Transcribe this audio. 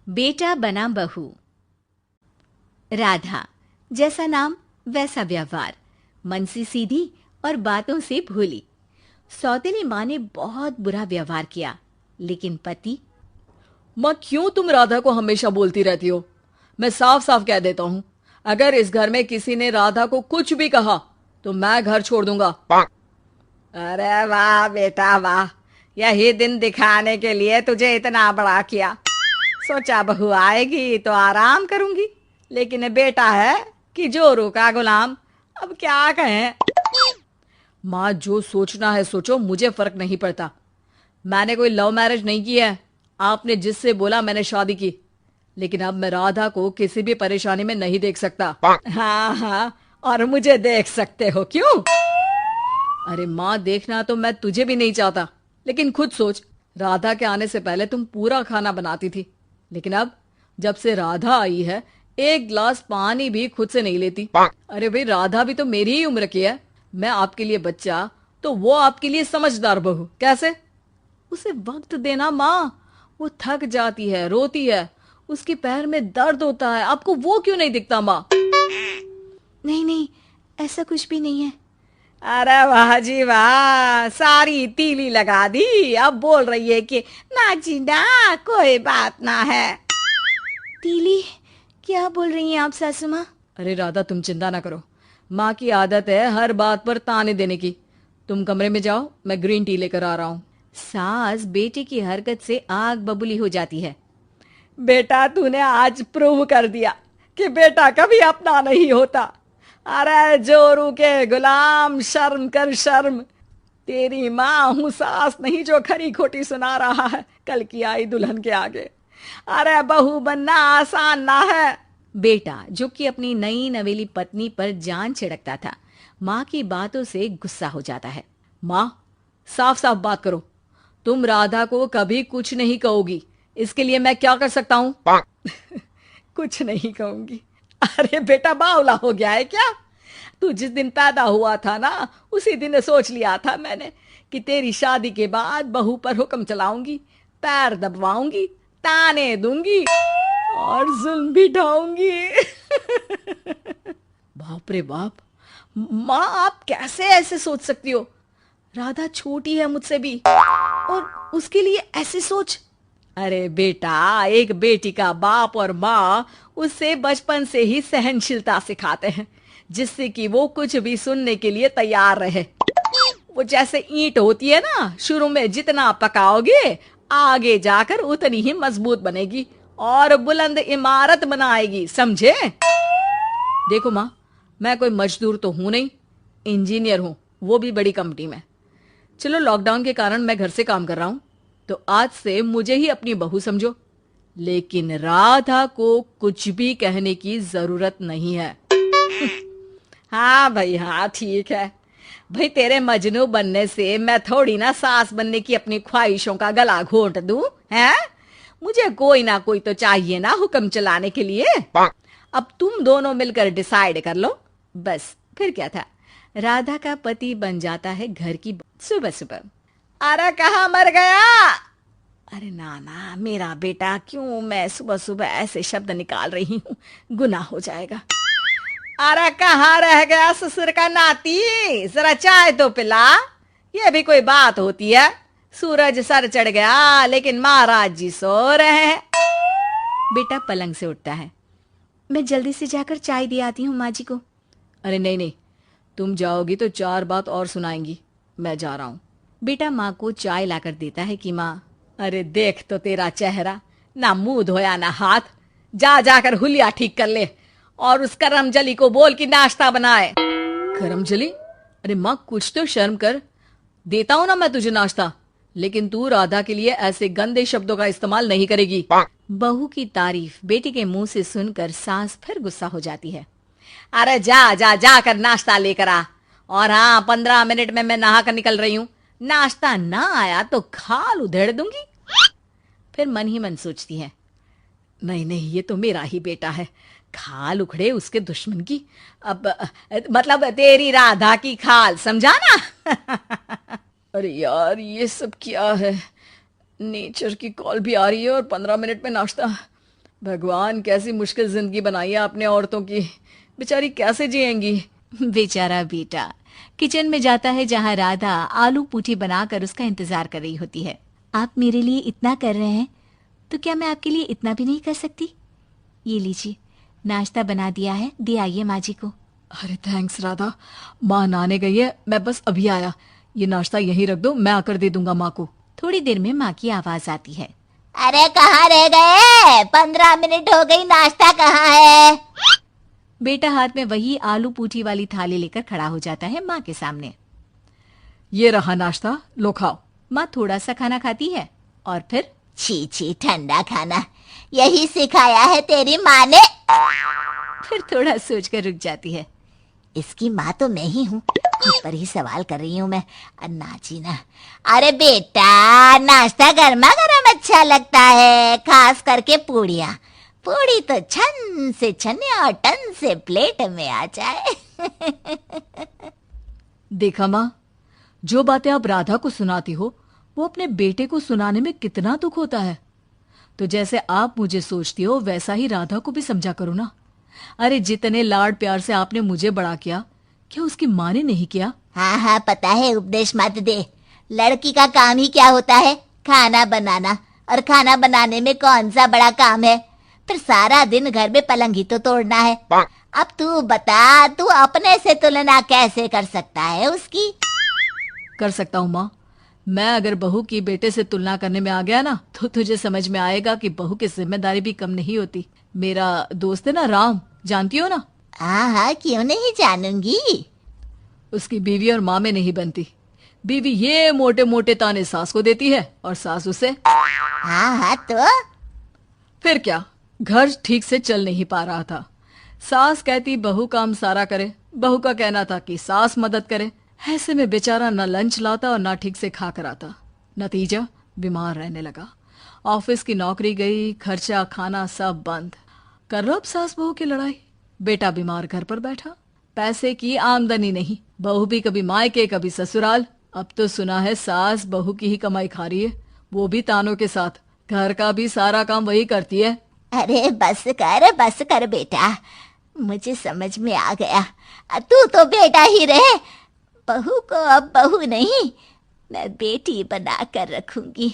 बेटा बना बहू। राधा, जैसा नाम वैसा व्यवहार, मन से सीधी और बातों से भोली। सौतेली माँ ने बहुत बुरा व्यवहार किया, लेकिन पति। माँ, क्यों तुम राधा को हमेशा बोलती रहती हो? मैं साफ साफ कह देता हूँ, अगर इस घर में किसी ने राधा को कुछ भी कहा तो मैं घर छोड़ दूंगा। अरे वाह बेटा वाह, यही दिन दिखाने के लिए तुझे इतना बड़ा किया। सोचा बहू आएगी तो आराम करूंगी, लेकिन बेटा है कि जोरू का गुलाम। अब क्या कहें। माँ, जो सोचना है सोचो, मुझे फर्क नहीं पड़ता। मैंने कोई लव मैरिज नहीं की है। आपने जिससे बोला मैंने शादी की, लेकिन अब मैं राधा को किसी भी परेशानी में नहीं देख सकता। हाँ हाँ, और मुझे देख सकते हो क्यों? अरे माँ, देखना तो मैं तुझे भी नहीं चाहता, लेकिन खुद सोच, राधा के आने से पहले तुम पूरा खाना बनाती थी, लेकिन अब जब से राधा आई है एक गिलास पानी भी खुद से नहीं लेती। अरे भाई, राधा भी तो मेरी ही उम्र की है। मैं आपके लिए बच्चा तो वो आपके लिए समझदार बहू। कैसे? उसे वक्त देना माँ, वो थक जाती है, रोती है, उसके पैर में दर्द होता है। आपको वो क्यों नहीं दिखता माँ? नहीं नहीं, ऐसा कुछ भी नहीं है। अरे वाह जी वाह, सारी तीली लगा दी। अब बोल रही है कि ना जी ना, कोई बात ना है। तीली? क्या बोल रही हैं आप सासू माँ? अरे राधा, तुम चिंता ना करो। माँ की आदत है हर बात पर ताने देने की। तुम कमरे में जाओ, मैं ग्रीन टी लेकर आ रहा हूँ। सास बेटे की हरकत से आग बबूली हो जाती है। बेटा, तूने आज प्रूव कर दिया कि बेटा कभी अपना नहीं होता। अरे जोरू के गुलाम, शर्म कर शर्म। तेरी माँ हूँ, सास नहीं जो खरी खोटी सुना रहा है कल की आई दुल्हन के आगे। अरे बहू बनना आसान ना है। बेटा, जो कि अपनी नई नवेली पत्नी पर जान छिड़कता था, माँ की बातों से गुस्सा हो जाता है। माँ, साफ साफ बात करो। तुम राधा को कभी कुछ नहीं कहोगी, इसके लिए मैं क्या कर सकता हूँ? कुछ नहीं कहूंगी? अरे बेटा, बावला हो गया है क्या? तू जिस दिन पैदा हुआ था ना, उसी दिन सोच लिया था मैंने कि तेरी शादी के बाद बहू पर हुक्म चलाऊंगी, पैर दबवाऊंगी, ताने दूंगी और जुल्म भी ढाऊंगी। बाप रे बाप! माँ, आप कैसे ऐसे सोच सकती हो? राधा छोटी है मुझसे भी, और उसके लिए ऐसे सोच। अरे बेटा, एक बेटी का बाप और माँ उससे बचपन से ही सहनशीलता सिखाते हैं, जिससे कि वो कुछ भी सुनने के लिए तैयार रहे। वो जैसे ईंट होती है ना, शुरू में जितना पकाओगे आगे जाकर उतनी ही मजबूत बनेगी और बुलंद इमारत बनाएगी, समझे? देखो माँ, मैं कोई मजदूर तो हूं नहीं, इंजीनियर हूं, वो भी बड़ी कंपनी में। चलो, लॉकडाउन के कारण मैं घर से काम कर रहा हूं, तो आज से मुझे ही अपनी बहू समझो, लेकिन राधा को कुछ भी कहने की जरूरत नहीं है। हाँ भाई हाँ, ठीक है भाई। तेरे मजनू बनने से मैं थोड़ी ना सास बनने की अपनी ख्वाहिशों का गला घोंट दूं, हैं? मुझे कोई ना कोई तो चाहिए ना हुक्म चलाने के लिए। अब तुम दोनों मिलकर डिसाइड कर लो बस। फिर क्या था, राधा का पति बन जाता है घर की सुबह सुबह। अरे कहाँ मर गया? अरे ना, मेरा बेटा, क्यों मैं सुबह सुबह ऐसे शब्द निकाल रही हूँ, गुनाह हो जाएगा। अरे कहाँ रह गया ससुर का नाती? जरा चाय तो पिला। ये भी कोई बात होती है? सूरज सर चढ़ गया, लेकिन महाराज जी सो रहे हैं। बेटा पलंग से उठता है। मैं जल्दी से जाकर चाय दे आती हूँ माँ जी को। अरे नहीं नहीं, तुम जाओगी तो 4 बात और सुनाएंगी, मैं जा रहा हूँ। बेटा माँ को चाय लाकर देता है कि माँ। अरे देख तो तेरा चेहरा, ना मुंह धोया ना हाथ। जाकर हुलिया ठीक कर ले और उस करमजली को बोल कि नाश्ता बनाए। करमजली? अरे माँ, कुछ तो शर्म कर। देता हूं ना मैं तुझे नाश्ता, लेकिन तू राधा के लिए ऐसे गंदे शब्दों का इस्तेमाल नहीं करेगी। बहू की तारीफ बेटी के मुंह से सुनकर सास फिर गुस्सा हो जाती है। अरे जाकर नाश्ता लेकर आ। और हाँ, 15 मिनट में मैं नहा कर निकल रही हूँ। नाश्ता ना आया तो खाल उधेड़ दूंगी। फिर मन ही मन सोचती है, नहीं, ये तो मेरा ही बेटा है, खाल उखड़े उसके दुश्मन की। अब मतलब तेरी राधा की खाल, समझा ना? अरे यार, ये सब क्या है? नेचर की कॉल भी आ रही है और 15 मिनट में नाश्ता। भगवान, कैसी मुश्किल जिंदगी बनाई है आपने औरतों की। बेचारी कैसे जिएंगी। बेचारा बेटा किचन में जाता है जहाँ राधा आलू पूठी बनाकर उसका इंतजार कर रही होती है। आप मेरे लिए इतना कर रहे हैं तो क्या मैं आपके लिए इतना भी नहीं कर सकती? ये लीजिए, नाश्ता बना दिया है, दे आइए माँ जी को। अरे थैंक्स राधा, माँ नहाने गई है, मैं बस अभी आया। ये नाश्ता यहीं रख दो, मैं आकर दे दूंगा माँ को। थोड़ी देर में माँ की आवाज आती है। अरे कहाँ रह गए? 15 मिनट हो गई, नाश्ता कहाँ है? बेटा हाथ में वही आलू पूठी वाली थाली लेकर खड़ा हो जाता है माँ के सामने। ये रहा नाश्ता, लो खाओ। माँ थोड़ा सा खाना खाती है और फिर छी छी, ठंडा खाना यही सिखाया है तेरी माँ ने? फिर थोड़ा सोचकर रुक जाती है। इसकी माँ तो मैं ही हूँ, खुद पर ही सवाल कर रही हूँ मैं। नाची ना। अरे बेटा, नाश्ता गर्मा गर्म अच्छा लगता है, खास करके पूड़ियाँ। पूड़ी तो छन से छने और टन से प्लेट में आ जाए। देखा माँ, जो बातें आप राधा को सुनाती हो वो अपने बेटे को सुनाने में कितना दुख होता है। तो जैसे आप मुझे सोचती हो वैसा ही राधा को भी समझा करो ना। अरे जितने लाड प्यार से आपने मुझे बड़ा किया, क्या उसकी माँ ने नहीं किया? हाँ हाँ पता है, उपदेश मत दे। लड़की का काम ही क्या होता है? खाना बनाना। और खाना बनाने में कौन सा बड़ा काम है? फिर सारा दिन घर में पलंग ही तो तोड़ना है। अब तू बता, तू अपने से तुलना कैसे कर सकता है उसकी? कर सकता हूँ माँ। मैं अगर बहू की बेटे से तुलना करने में आ गया ना, तो तुझे समझ में आएगा कि बहू की जिम्मेदारी भी कम नहीं होती। मेरा दोस्त है ना राम, जानती हो ना? हाँ हाँ, क्यों नहीं जानूंगी। उसकी बीवी और माँ में नहीं बनती। बीवी ये मोटे मोटे ताने सास को देती है और सास उसे। हाँ हाँ तो फिर क्या, घर ठीक से चल नहीं पा रहा था। सास कहती बहू काम सारा करे, बहू का कहना था कि सास मदद करे। ऐसे में बेचारा न लंच लाता और ना ठीक से खा कर आता। नतीजा, बीमार रहने लगा। ऑफिस की नौकरी गई, खर्चा खाना सब बंद। कर लो अब सास बहू की लड़ाई। बेटा बीमार घर पर बैठा, पैसे की आमदनी नहीं। बहू भी कभी मायके कभी ससुराल। अब तो सुना है सास बहू की ही कमाई खा रही है, वो भी तानों के साथ। घर का भी सारा काम वही करती है। अरे बस कर बेटा, मुझे समझ में आ गया। तू तो बेटा ही रहे। बहू को अब बहू नहीं, मैं बेटी बना कर रखूंगी।